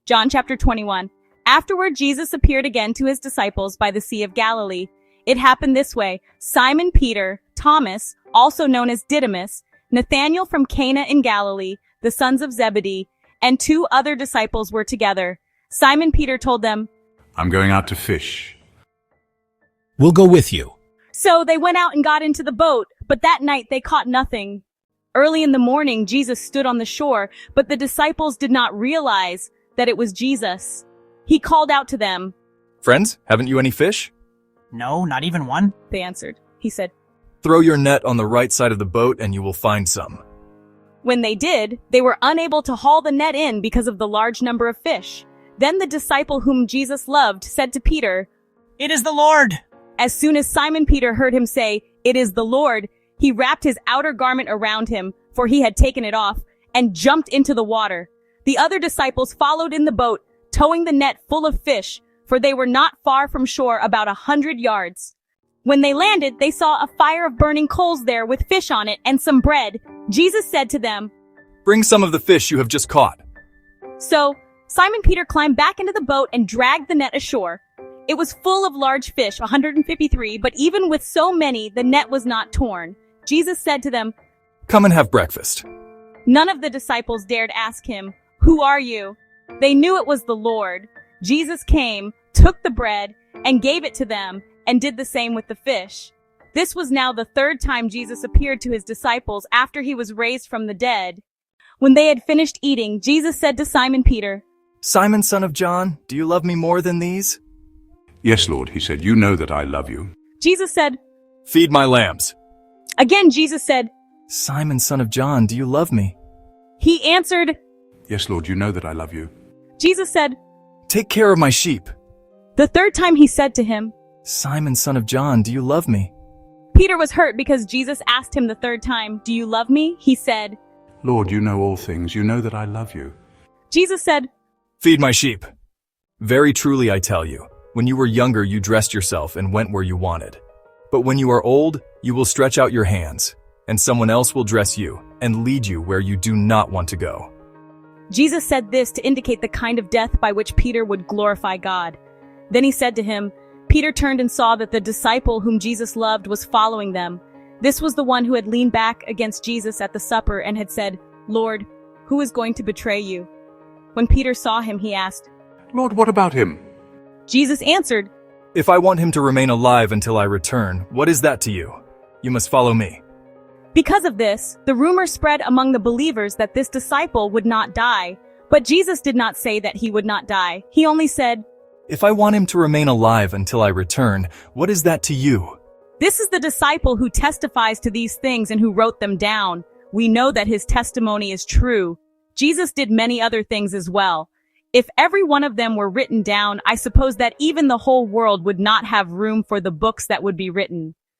John chapter 21. Afterward, Jesus appeared again to his disciples by the Sea of Galilee. It happened this way. Simon Peter, Thomas, also known as Didymus, Nathanael from Cana in Galilee, the sons of Zebedee, and 2 other disciples were together. Simon Peter told them, "I'm going out to fish." "We'll go with you." So they went out and got into the boat, but that night they caught nothing. Early in the morning, Jesus stood on the shore, but the disciples did not realize that it was Jesus. He called out to them. "Friends, haven't you any fish?" No, not even one. They answered. He said, "Throw your net on the right side of the boat and you will find some." When they did, they were unable to haul the net in because of the large number of fish. Then the disciple whom Jesus loved said to Peter, "It is the Lord." As soon as Simon Peter heard him say, "It is the Lord," he wrapped his outer garment around him, for he had taken it off, and jumped into the water. The other disciples followed in the boat, towing the net full of fish, for they were not far from shore, about 100 yards. When they landed, they saw a fire of burning coals there with fish on it and some bread. Jesus said to them, "Bring some of the fish you have just caught." So Simon Peter climbed back into the boat and dragged the net ashore. It was full of large fish, 153, but even with so many, the net was not torn. Jesus said to them, "Come and have breakfast." None of the disciples dared ask him, "Who are you?" They knew it was the Lord. Jesus came, took the bread, and gave it to them, and did the same with the fish. This was now the 3rd time Jesus appeared to his disciples after he was raised from the dead. When they had finished eating, Jesus said to Simon Peter, "Simon, son of John, do you love me more than these?" "Yes, Lord," he said, "you know that I love you." Jesus said, "Feed my lambs." Again Jesus said, "Simon, son of John, do you love me?" He answered, "Yes, Lord, you know that I love you." Jesus said, "Take care of my sheep." The 3rd time he said to him, "Simon, son of John, do you love me?" Peter was hurt because Jesus asked him the 3rd time, "Do you love me?" He said, "Lord, you know all things. You know that I love you." Jesus said, "Feed my sheep. Very truly I tell you, when you were younger you dressed yourself and went where you wanted. But when you are old, you will stretch out your hands, and someone else will dress you and lead you where you do not want to go." Jesus said this to indicate the kind of death by which Peter would glorify God. Then he said to him, Peter turned and saw that the disciple whom Jesus loved was following them. This was the one who had leaned back against Jesus at the supper and had said, "Lord, who is going to betray you?" When Peter saw him, he asked, "Lord, what about him?" Jesus answered, "If I want him to remain alive until I return, what is that to you? You must follow me." Because of this, the rumor spread among the believers that this disciple would not die. But Jesus did not say that he would not die. He only said, "If I want him to remain alive until I return, what is that to you?" This is the disciple who testifies to these things and who wrote them down. We know that his testimony is true. Jesus did many other things as well. If every one of them were written down, I suppose that even the whole world would not have room for the books that would be written.